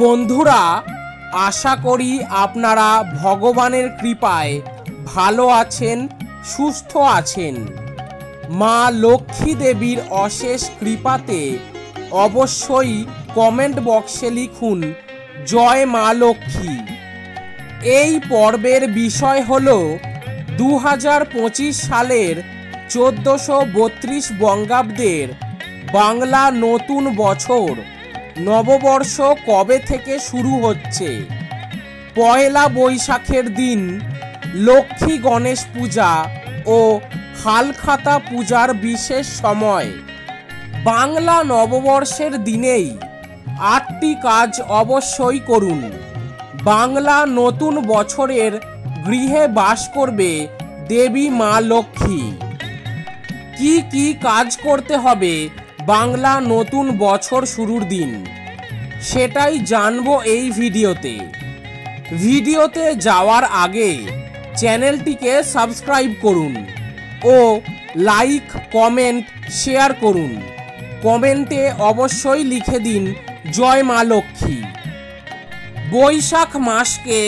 বন্ধুরা, আশা করি আপনারা ভগবানের কৃপায় ভালো আছেন, সুস্থ আছেন। মা লক্ষ্মী দেবীর অশেষ কৃপাতে অবশ্যই কমেন্ট বক্সে লিখুন জয় মা লক্ষ্মী। এই পর্বের বিষয় হল 2025 সালের 1432 বঙ্গাব্দের বাংলা নতুন বছর নববর্ষ কবে থেকে শুরু হচ্ছে। পয়লা বৈশাখের দিন লক্ষ্মী গণেশ পূজা ও হালখাতা পূজার বিশেষ সময়। বাংলা নববর্ষের দিনেই 8টি কাজ অবশ্যই করুন। বাংলা নতুন বছরের গৃহে বাস করবে দেবী মা লক্ষ্মী। কি কি কাজ করতে হবে বাংলা নতুন বছর শুরুর দিন, সেটাই জানবো এই ভিডিওতে যাওয়ার আগে চ্যানেলটিকে সাবস্ক্রাইব করুন ও লাইক, কমেন্ট, শেয়ার করুন। কমেন্টে অবশ্যই লিখে দিন জয় মা লক্ষ্মী। বৈশাখ মাসকে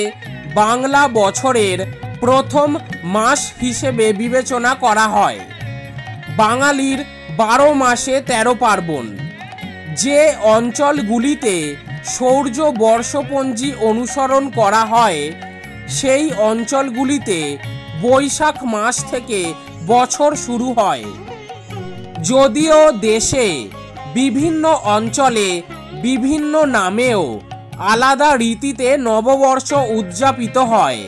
বাংলা বছরের প্রথম মাস হিসেবে বিবেচনা করা হয়। বাঙালির 12 মাসে 13 পার্বণ। যে অঞ্চলগুলিতে সৌর্য বর্ষপঞ্জি অনুসরণ করা হয় সেই অঞ্চলগুলিতে বৈশাখ মাস থেকে বছর শুরু হয়। যদিও দেশে বিভিন্ন অঞ্চলে বিভিন্ন নামেও আলাদা রীতিতে নববর্ষ উদযাপিত হয়।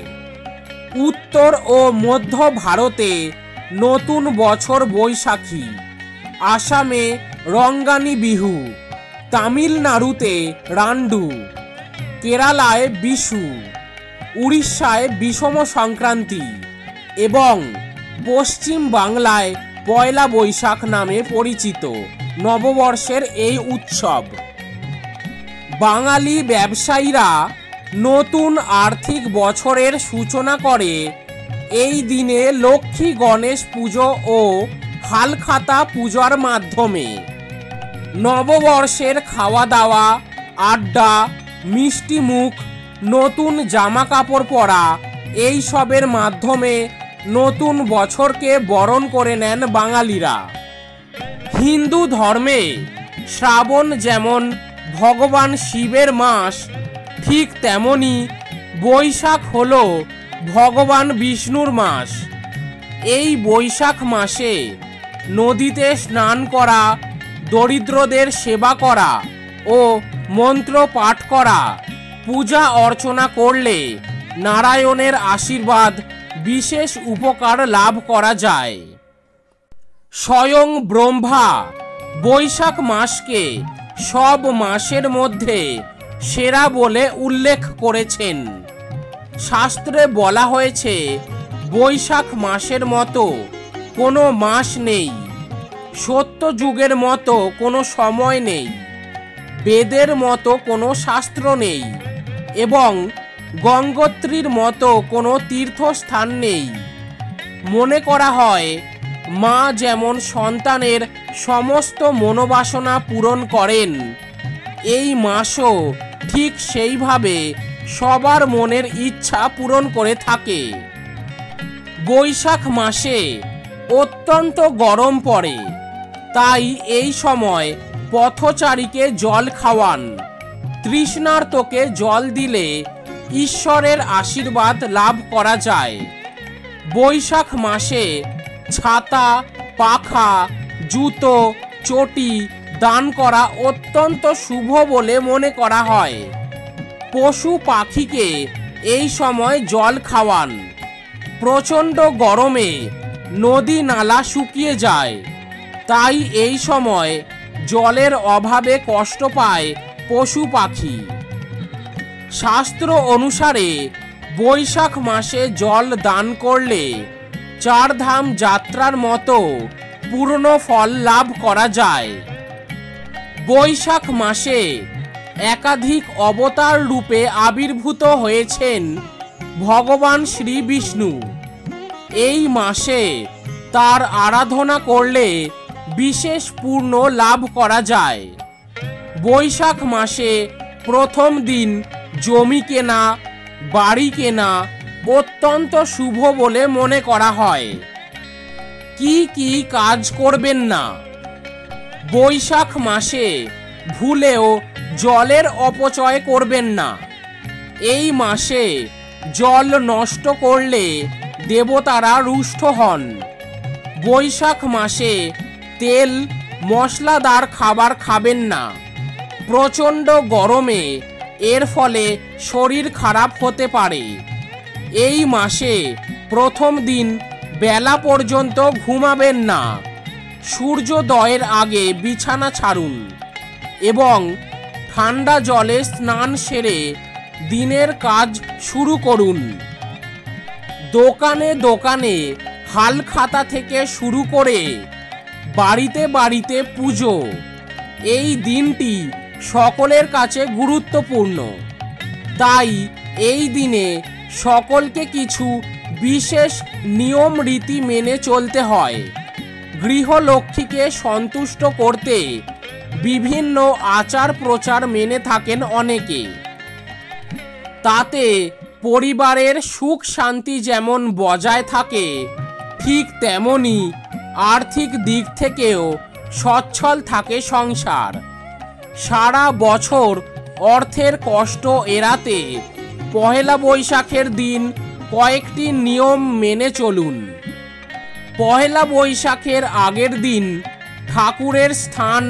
উত্তর ও মধ্য ভারতে নতুন বছর বৈশাখী, আসামে রঙ্গানী বিহু, তামিলনাড়ুতে রান্ডু, কেরালায় বিশু, উড়িষ্যায় বিষম সংক্রান্তি এবং পশ্চিম বাংলায় পয়লা বৈশাখ নামে পরিচিত নববর্ষের এই উৎসব। বাঙালি ব্যবসায়ীরা নতুন আর্থিক বছরের সূচনা করে এই দিনে লক্ষ্মী গণেশ পুজো ও হালখাতা পূজার মাধ্যমে। নববর্ষের খাওয়া দাওয়া, আড্ডা, মিষ্টি মুখ, নতুন জামা কাপড় পরা, এই সবের মাধ্যমে নতুন বছরকে বরণ করে নেন বাঙালিরা। হিন্দু ধর্মে শ্রাবণ যেমন ভগবান শিবের মাস, ঠিক তেমনি বৈশাখ হল ভগবান বিষ্ণুর মাস। এই বৈশাখ মাসে নদীতে স্নান করা, দরিদ্রদের সেবা করা ও মন্ত্র পাঠ করা, পূজা অর্চনা করলে নারায়ণের আশীর্বাদ, বিশেষ উপকার লাভ করা যায়। স্বয়ং ব্রহ্মা বৈশাখ মাসকে সব মাসের মধ্যে সেরা বলে উল্লেখ করেছেন। শাস্ত্রে বলা হয়েছে বৈশাখ মাসের মতো কোনো মাস নেই, সত্যযুগের মতো কোনো সময় নেই, বেদের মতো কোনো শাস্ত্র নেই এবং গঙ্গোত্রীর মতো কোনো তীর্থস্থান নেই। মনে করা হয় মা যেমন সন্তানের সমস্ত মনোবাসনা পূরণ করেন, এই মাসও ঠিক সেইভাবে সবার মনের ইচ্ছা পূরণ করে থাকে। বৈশাখ মাসে অত্যন্ত গরম পড়ে, তাই এই সময় পথচারীকে জল খাওয়ান। তৃষ্ণার্তকে জল দিলে ঈশ্বরের আশীর্বাদ লাভ করা যায়। বৈশাখ মাসে ছাতা, পাখা, জুতো, চটি দান করা অত্যন্ত শুভ বলে মনে করা হয়। পশু পাখিকে এই সময় জল খাওয়ান। প্রচণ্ড গরমে নদী নালা শুকিয়ে যায়, তাই এই সময় জলের অভাবে কষ্ট পায় পশু পাখি। শাস্ত্র অনুসারে বৈশাখ মাসে জল দান করলে 4 ধাম যাত্রার মতো পূর্ণ ফল লাভ করা যায়। বৈশাখ মাসে একাধিক অবতার রূপে আবির্ভূত হয়েছেন ভগবান শ্রী বিষ্ণু। এই মাসে তার আরাধনা করলে বিশেষ পূর্ণ লাভ করা যায়। বৈশাখ মাসে প্রথম দিন জমি কেনা, বাড়ি কেনা অত্যন্ত শুভ বলে মনে করা হয়। কি কি কাজ করবেন না? বৈশাখ মাসে ভুলেও জলের অপচয় করবেন না। এই মাসে জল নষ্ট করলে দেবতারা রুষ্ট হন। বৈশাখ মাসে তেল মশলাদার খাবার খাবেন না। প্রচণ্ড গরমে এর ফলে শরীর খারাপ হতে পারে। এই মাসে প্রথম দিন বেলা পর্যন্ত ঘুমাবেন না। সূর্যোদয়ের আগে বিছানা ছাড়ুন এবং ঠান্ডা জলে স্নান সেরে দিনের কাজ শুরু করুন। দোকানে দোকানে হালখাতা থেকে শুরু করে বাড়িতে বাড়িতে পুজো। এই দিনটি সকলের কাছে গুরুত্বপূর্ণ, তাই এই দিনে সকলকে কিছু বিশেষ নিয়ম রীতি মেনে চলতে হয়। গৃহলক্ষ্মীকে সন্তুষ্ট করতে বিভিন্ন আচার প্রচার মেনে থাকেন অনেকে। তাতে পরিবারের সুখ শান্তি যেমন বজায় থাকে, ঠিক তেমনি আর্থিক দিক থেকেও সচ্ছল থাকে সংসার। সারা বছর অর্থের কষ্ট এড়াতে পহেলা বৈশাখের দিন কয়েকটি নিয়ম মেনে চলুন। পহেলা বৈশাখের আগের দিন ঠাকুরের স্থান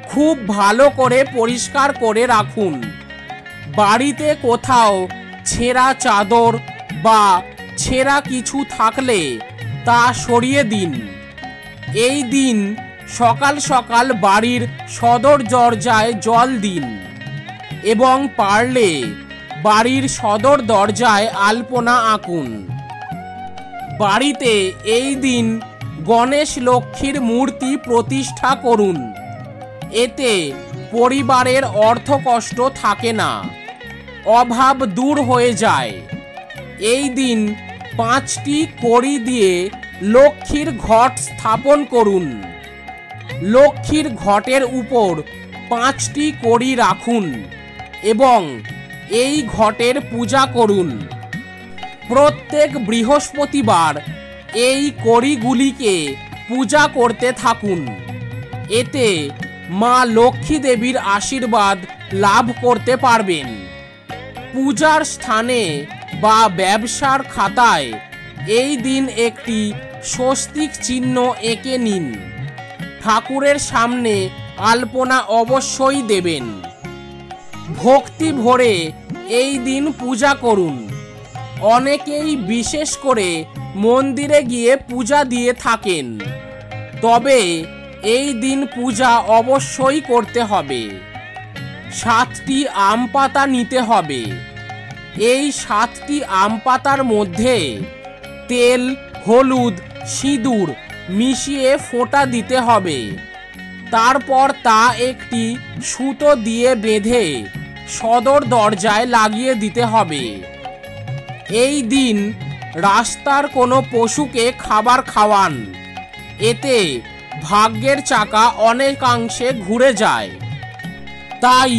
খুব ভালো করে পরিষ্কার করে রাখুন। বাড়িতে কোথাও ছেঁড়া চাদর বা ছেঁড়া কিছু থাকলে তা সরিয়ে দিন। এই দিন সকাল সকাল বাড়ির সদর দরজায় জল দিন এবং পারলে বাড়ির সদর দরজায় আলপনা আঁকুন। বাড়িতে এই দিন গণেশ লক্ষ্মীর মূর্তি প্রতিষ্ঠা করুন। এতে পরিবারের অর্থকষ্ট থাকে না, অভাব দূর হয়ে যায়। এই দিন 5টি কড়ি দিয়ে লক্ষ্মীর ঘট স্থাপন করুন। লক্ষ্মীর ঘটের উপর 5টি কড়ি রাখুন এবং এই ঘটের পূজা করুন। প্রত্যেক বৃহস্পতিবার এই কড়িগুলিকে পূজা করতে থাকুন। এতে মা লক্ষ্মী দেবীর আশীর্বাদ লাভ করতে পারবেন। পূজার স্থানে বা ব্যবসার খাতায় এই দিন একটি স্বস্তিক চিহ্ন এঁকে নিন। ঠাকুরের সামনে আলপনা অবশ্যই দেবেন। ভক্তি ভরে এই দিন পূজা করুন। অনেকেই বিশেষ করে মন্দিরে গিয়ে পূজা দিয়ে থাকেন, তবে এই দিন পূজা অবশ্যই করতে হবে। 7টি আম পাতা নিতে হবে। এই 7টি আম পাতার মধ্যে তেল, হলুদ, সিঁদুর মিশিয়ে ফোঁটা দিতে হবে। তারপর তা একটি সুতো দিয়ে বেঁধে সদর দরজায় লাগিয়ে দিতে হবে। এই দিন রাস্তার কোনো পশুকে খাবার খাওয়ান। এতে ভাগ্যের চাকা অনেকাংশে ঘুরে যায়। তাই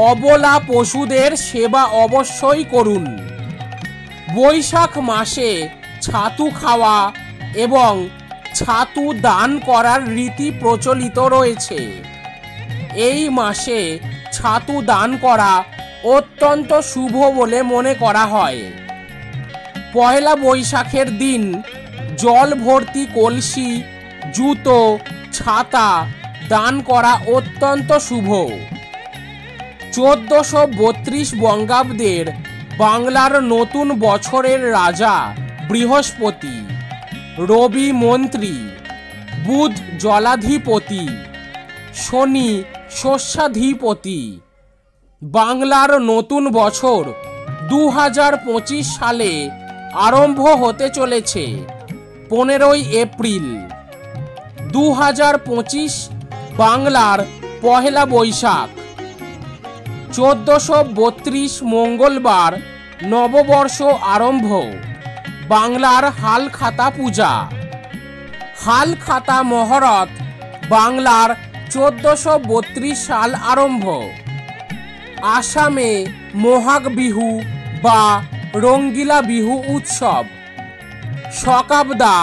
অবলা পশুদের সেবা অবশ্যই করুন। বৈশাখ মাসে ছাতু খাওয়া এবং ছাতু দান করার রীতি প্রচলিত রয়েছে। এই মাসে ছাতু দান করা অত্যন্ত শুভ বলে মনে করা হয়। পয়লা বৈশাখের দিন জল ভর্তি কলসি, জুতো, ছাতা দান করা অত্যন্ত শুভ। 1432 বঙ্গাব্দের বাংলার নতুন বছরের রাজা বৃহস্পতি, রবি মন্ত্রী, বুধ জলাধিপতি, শনি শস্যাধিপতি। বাংলার নতুন বছর 2025 সালে আরম্ভ হতে চলেছে 15ই এপ্রিল। 2025 বাংলার পহেলা বৈশাখ। 1432 মঙ্গলবার নববর্ষ আরম্ভ। বাংলার হালখাতা পূজা। হালখাতা মহরত বাংলার 1432 সাল আরম্ভ। আসামে মোহাগ বিহু বা রঙ্গিলা বিহু উৎসব। শকাব্দা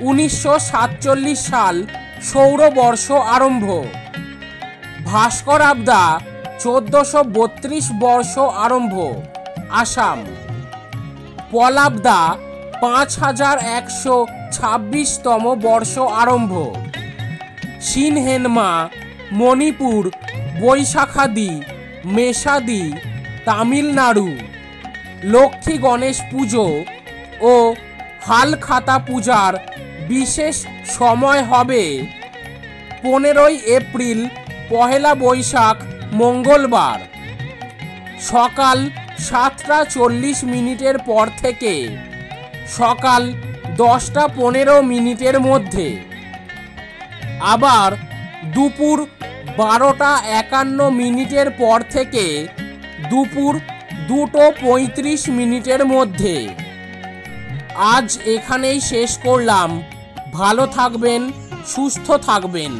1947 সাল সৌরবর্ষ আরম্ভ। ভাস্করাব্দা 1432 বর্ষ আরম্ভ আসাম। পলাব্দা 5126তম বর্ষ আরম্ভ সিনহেনমা মণিপুর বৈশাখাদি মেষাদি তামিলনাড়ু। লক্ষ্মী গণেশ পুজো ও হালখাতা পূজার বিশেষ সময় হবে 15ই এপ্রিল পহেলা বৈশাখ মঙ্গলবার সকাল 7টা 40 পর থেকে সকাল 10টা 15 মধ্যে। আবার দুপুর 12টা 51 পর থেকে দুপুর 2টো 35 মধ্যে। আজ এখানেই শেষ করলাম। ভালো থাকবেন, সুস্থ থাকবেন।